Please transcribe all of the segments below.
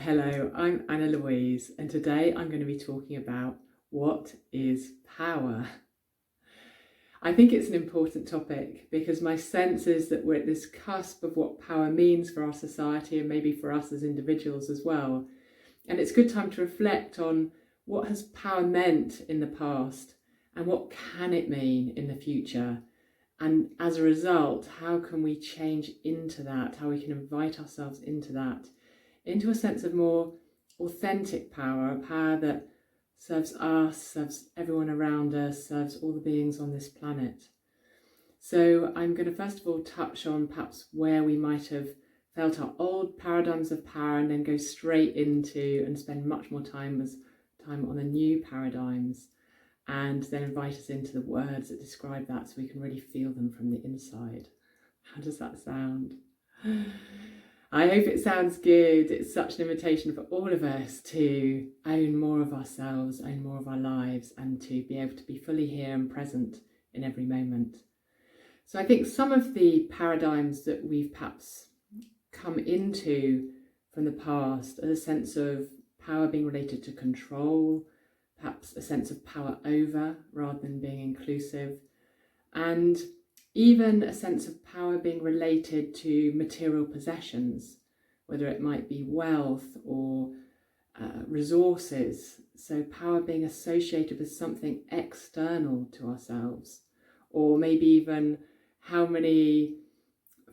Hello, I'm Annalouise, and today I'm going to be talking about what is power. I think it's an important topic because my sense is that we're at this cusp of what power means for our society and maybe for us as individuals as well. And it's a good time to reflect on what has power meant in the past and what can it mean in the future. And as a result, how can we change into that, how we can invite ourselves into that, into a sense of more authentic power, a power that serves us, serves everyone around us, serves all the beings on this planet. So I'm going to first of all touch on perhaps where we might have felt our old paradigms of power and then go straight into and spend much more time on the new paradigms, and then invite us into the words that describe that so we can really feel them from the inside. How does that sound? I hope it sounds good. It's such an invitation for all of us to own more of ourselves, own more of our lives, and to be able to be fully here and present in every moment. So I think some of the paradigms that we've perhaps come into from the past are a sense of power being related to control, perhaps a sense of power over rather than being inclusive, and even a sense of power being related to material possessions, whether it might be wealth or resources. So power being associated with something external to ourselves, or maybe even how many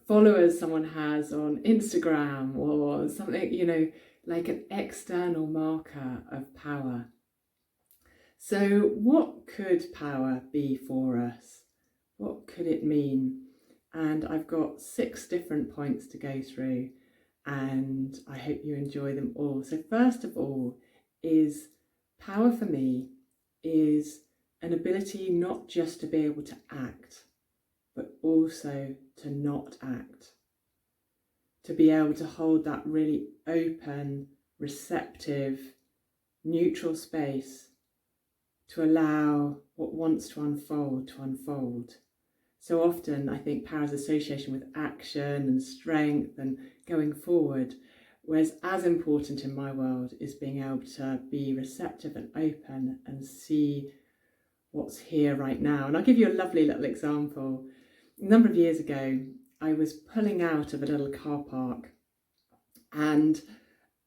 followers someone has on Instagram or something, like an external marker of power. So what could power be for us? What could it mean? And I've got 6 different points to go through, and I hope you enjoy them all. So first of all, is power for me is an ability not just to be able to act, but also to not act. To be able to hold that really open, receptive, neutral space to allow what wants to unfold. So often I think power's association with action and strength and going forward, whereas as important in my world is being able to be receptive and open and see what's here right now. And I'll give you a lovely little example. A number of years ago, I was pulling out of a little car park and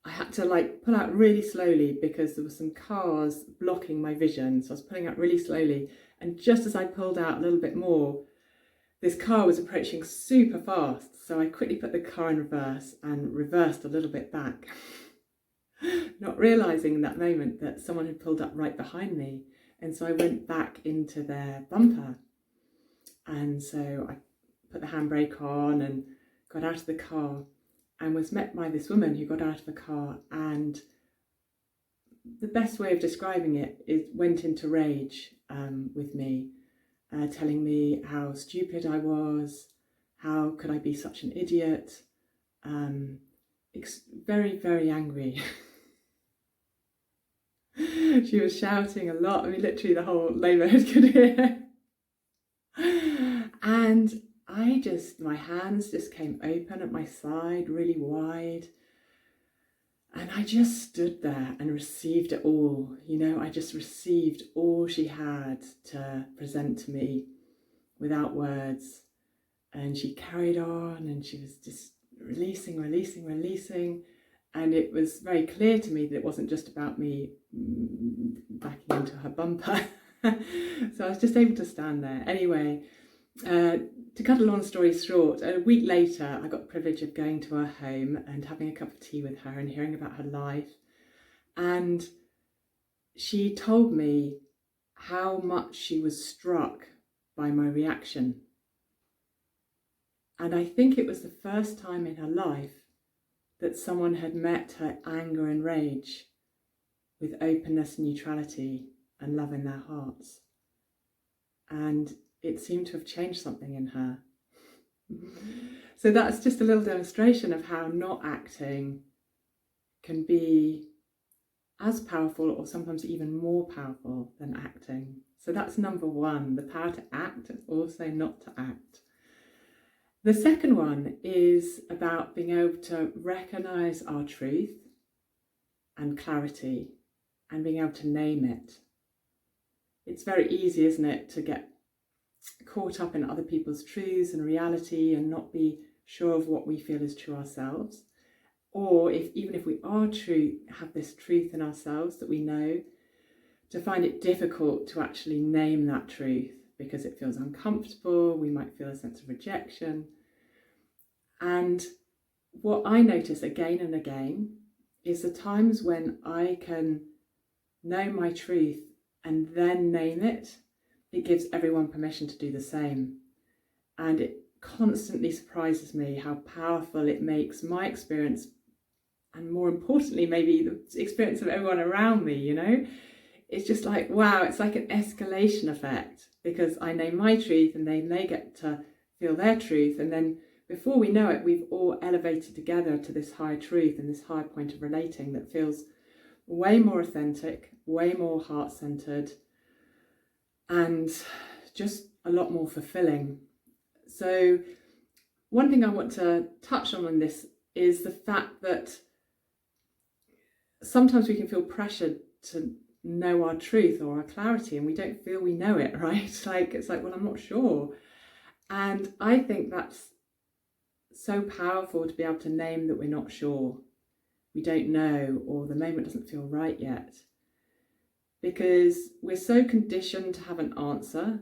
I had to pull out really slowly because there were some cars blocking my vision. So I was pulling out really slowly, and just as I pulled out a little bit more, this car was approaching super fast, so I quickly put the car in reverse and reversed a little bit back, not realising in that moment that someone had pulled up right behind me, and so I went back into their bumper. And so I put the handbrake on and got out of the car and was met by this woman who got out of the car, and the best way of describing it is went into rage with me. Telling me how stupid I was, how could I be such an idiot, very, very angry. She was shouting a lot, literally the whole neighbourhood could hear. And my hands just came open at my side, really wide. And I just stood there and received it all. I just received all she had to present to me without words. And she carried on and she was just releasing. And it was very clear to me that it wasn't just about me backing into her bumper. So I was just able to stand there. Anyway, to cut a long story short, a week later, I got the privilege of going to her home and having a cup of tea with her and hearing about her life. And she told me how much she was struck by my reaction. And I think it was the first time in her life that someone had met her anger and rage with openness, neutrality, and love in their hearts. And it seemed to have changed something in her. So that's just a little demonstration of how not acting can be as powerful or sometimes even more powerful than acting. So that's number 1, the power to act and also not to act. The second one is about being able to recognise our truth and clarity and being able to name it. It's very easy, isn't it, to get caught up in other people's truths and reality and not be sure of what we feel is true ourselves. Or even if we are true, have this truth in ourselves that we know, to find it difficult to actually name that truth because it feels uncomfortable. We might feel a sense of rejection. And what I notice again and again is the times when I can know my truth and then name it, it gives everyone permission to do the same. And it constantly surprises me how powerful it makes my experience, and more importantly, maybe the experience of everyone around me, you know? It's just like, wow, it's like an escalation effect, because I name my truth and then they get to feel their truth. And then before we know it, we've all elevated together to this higher truth and this higher point of relating that feels way more authentic, way more heart-centered, and just a lot more fulfilling. So one thing I want to touch on this is the fact that sometimes we can feel pressured to know our truth or our clarity, and we don't feel we know it, right? It's like, well, I'm not sure. And I think that's so powerful, to be able to name that we're not sure, we don't know, or the moment doesn't feel right yet. Because we're so conditioned to have an answer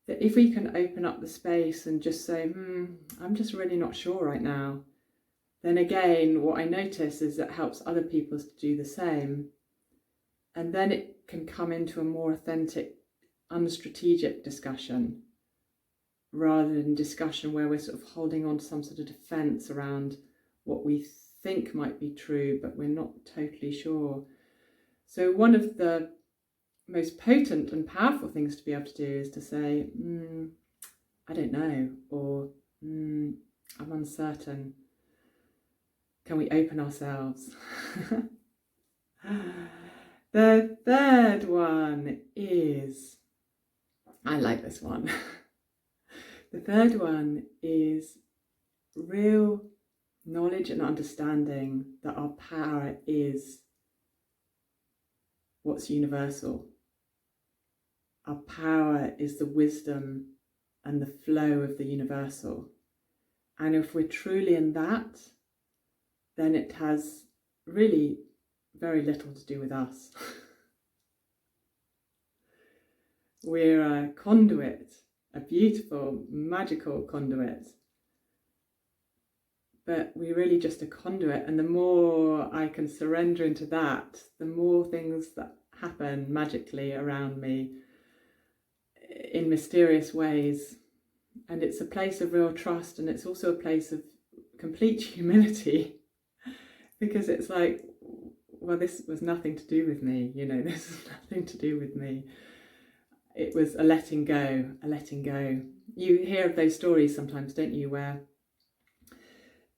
that if we can open up the space and just say, I'm just really not sure right now, then again, what I notice is that helps other people to do the same. And then it can come into a more authentic, unstrategic discussion, rather than discussion where we're sort of holding on to some sort of defense around what we think might be true, but we're not totally sure. So one of the most potent and powerful things to be able to do is to say, I don't know, or I'm uncertain. Can we open ourselves? The third one is, I like this one. The third one is real knowledge and understanding that our power is what's universal. Our power is the wisdom and the flow of the universal. And if we're truly in that, then it has really very little to do with us. We're a conduit, a beautiful, magical conduit. But we're really just a conduit, and the more I can surrender into that, the more things that happen magically around me in mysterious ways. And it's a place of real trust, and it's also a place of complete humility, because it's like, well, this was nothing to do with me, you know, this is nothing to do with me. It was a letting go, a letting go. You hear of those stories sometimes, don't you, where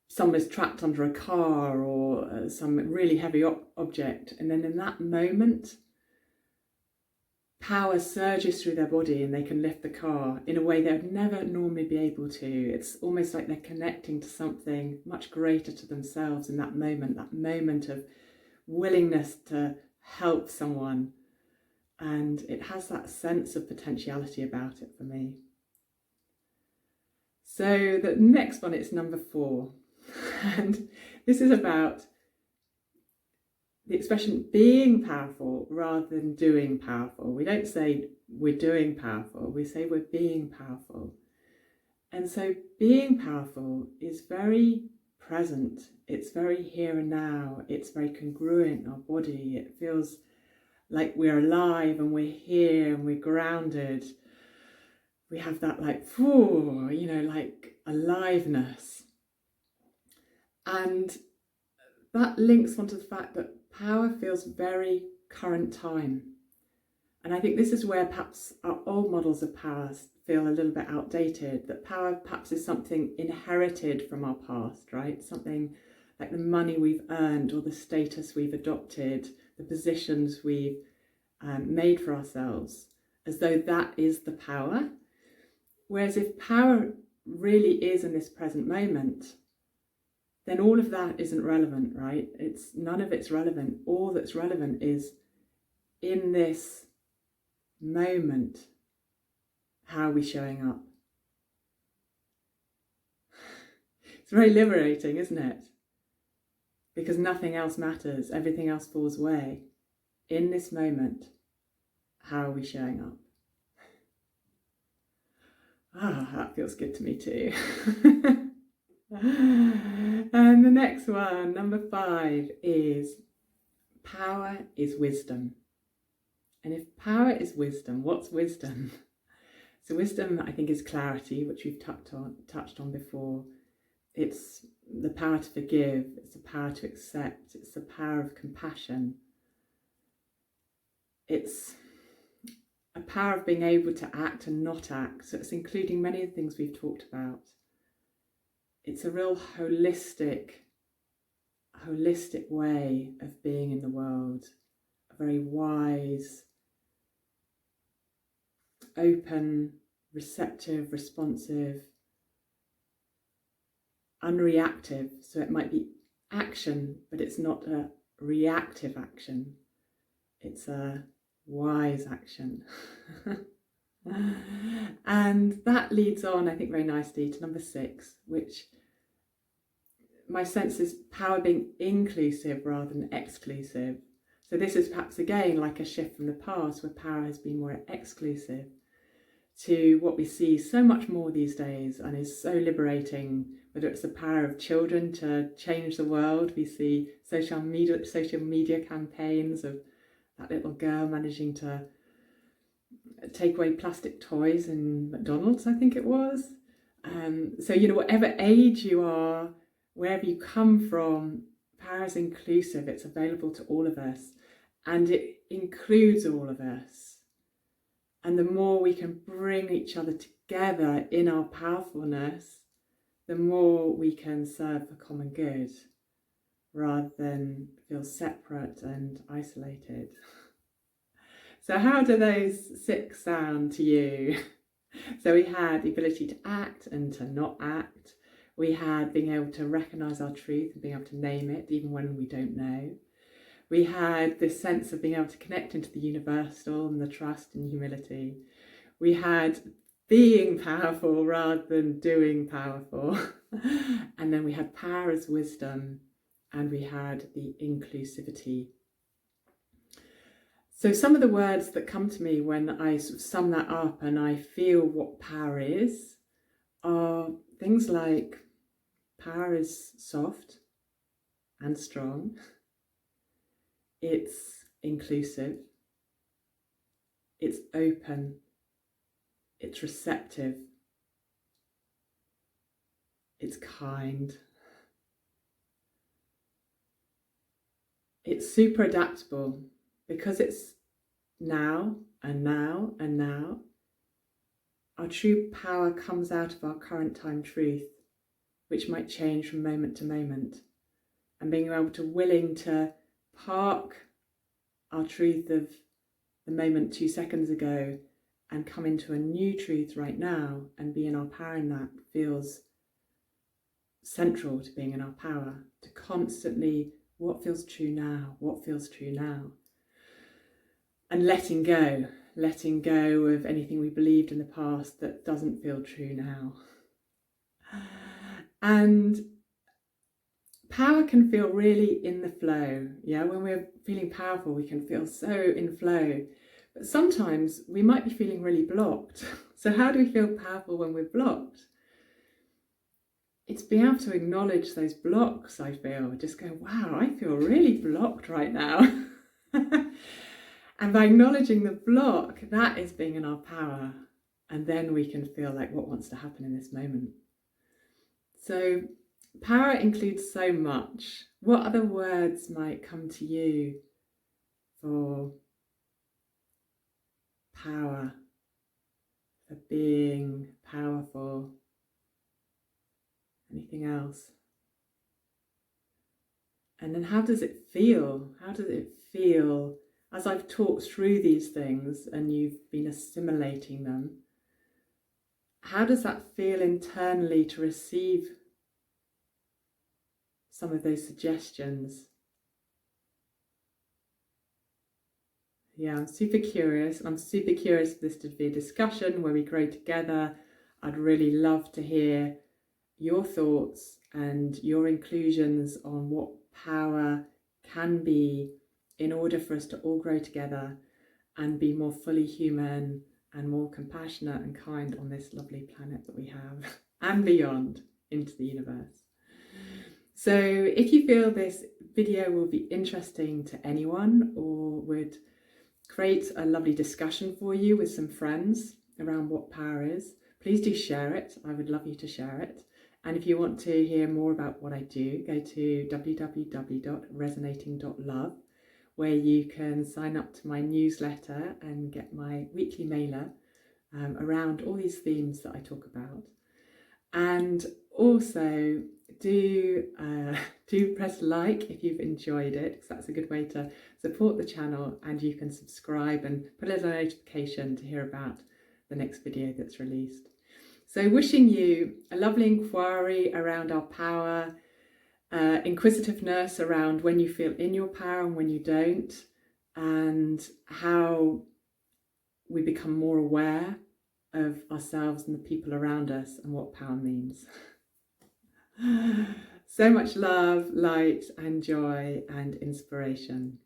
someone's trapped under a car or some really heavy object, and then in that moment, power surges through their body and they can lift the car in a way they would never normally be able to. It's almost like they're connecting to something much greater to themselves in that moment of willingness to help someone. And it has that sense of potentiality about it for me. So the next one, it's number 4. And this is about the expression being powerful rather than doing powerful. We don't say we're doing powerful, we say we're being powerful. And so being powerful is very present, it's very here and now, it's very congruent in our body. It feels like we're alive and we're here and we're grounded. We have that like aliveness. And that links onto the fact that power feels very current time. And I think this is where perhaps our old models of power feel a little bit outdated, that power perhaps is something inherited from our past, right? Something like the money we've earned or the status we've adopted, the positions we've made for ourselves, as though that is the power. Whereas if power really is in this present moment, then all of that isn't relevant, right? None of it's relevant. All that's relevant is in this moment, how are we showing up? It's very liberating, isn't it? Because nothing else matters. Everything else falls away. In this moment, how are we showing up? That feels good to me too. And the next one, number 5, is power is wisdom. And if power is wisdom, what's wisdom? So wisdom, I think, is clarity, which we've touched on before. It's the power to forgive, it's the power to accept, it's the power of compassion. It's a power of being able to act and not act. So it's including many of the things we've talked about. It's a real holistic way of being in the world, a very wise, open, receptive, responsive, unreactive. So it might be action, but it's not a reactive action. It's a wise action. And that leads on, I think, very nicely to number 6, which my sense is power being inclusive rather than exclusive. So this is perhaps again like a shift from the past, where power has been more exclusive, to what we see so much more these days and is so liberating, whether it's the power of children to change the world. We see social media campaigns of that little girl managing to take away plastic toys in McDonald's, I think it was. So, whatever age you are, wherever you come from, power is inclusive. It's available to all of us, and it includes all of us. And the more we can bring each other together in our powerfulness, the more we can serve the common good, rather than feel separate and isolated. So how do those 6 sound to you? So we had the ability to act and to not act. We had being able to recognise our truth and being able to name it, even when we don't know. We had this sense of being able to connect into the universal and the trust and humility. We had being powerful rather than doing powerful. And then we had power as wisdom, and we had the inclusivity. So some of the words that come to me when I sort of sum that up and I feel what power is are things like power is soft and strong. It's inclusive. It's open. It's receptive. It's kind. It's super adaptable, because it's now and now and now. Our true power comes out of our current time truth, which might change from moment to moment. And being able to willing to park our truth of the moment 2 seconds ago and come into a new truth right now and be in our power in that feels central to being in our power, to constantly, what feels true now? What feels true now? And letting go of anything we believed in the past that doesn't feel true now. And power can feel really in the flow. Yeah, when we're feeling powerful, we can feel so in flow. But sometimes we might be feeling really blocked. So how do we feel powerful when we're blocked? It's being able to acknowledge those blocks, I feel. Just go, wow, I feel really blocked right now. And by acknowledging the block, that is being in our power. And then we can feel like what wants to happen in this moment. So power includes so much. What other words might come to you for power, for being powerful? Anything else? And then how does it feel? How does it feel as I've talked through these things and you've been assimilating them? How does that feel internally to receive some of those suggestions. Yeah, I'm super curious. I'm super curious for this to be a discussion where we grow together. I'd really love to hear your thoughts and your inclusions on what power can be in order for us to all grow together and be more fully human and more compassionate and kind on this lovely planet that we have and beyond into the universe. So if you feel this video will be interesting to anyone or would create a lovely discussion for you with some friends around what power is, please do share it. I would love you to share it. And if you want to hear more about what I do, go to www.resonating.love, where you can sign up to my newsletter and get my weekly mailer around all these themes that I talk about. And also do press like if you've enjoyed it, because that's a good way to support the channel, and you can subscribe and put a notification to hear about the next video that's released. So wishing you a lovely inquiry around our power, inquisitiveness around when you feel in your power and when you don't, and how we become more aware of ourselves and the people around us and what power means. So much love, light and joy and inspiration.